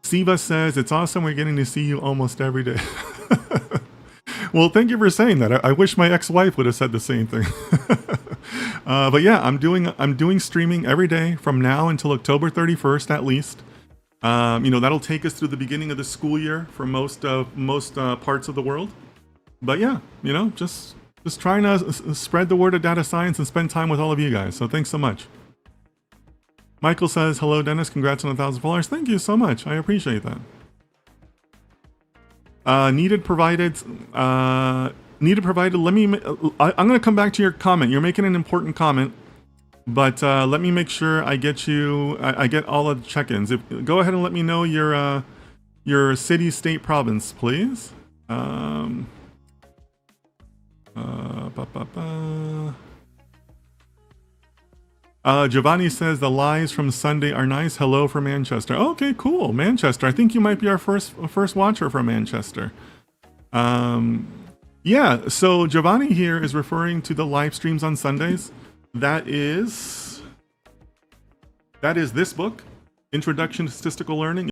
Siva says, it's awesome we're getting to see you almost every day. Well, thank you for saying that. I wish my ex-wife would have said the same thing. But yeah, I'm doing streaming every day from now until October 31st at least. That'll take us through the beginning of the school year for most parts of the world. But yeah, just trying to spread the word of data science and spend time with all of you guys. So thanks so much. Michael says, hello, Dennis. Congrats on 1,000 followers. Thank you so much. I appreciate that. Needed provided. Let me. I'm going to come back to your comment. You're making an important comment, but let me make sure I get you. I get all of the check-ins. Go ahead and let me know your city, state, province, please. Giovanni says the lives from Sunday are nice. Hello from Manchester. Okay, cool. Manchester. I think you might be our first watcher from Manchester. Yeah, so Giovanni here is referring to the live streams on Sundays. That is this book, Introduction to Statistical Learning.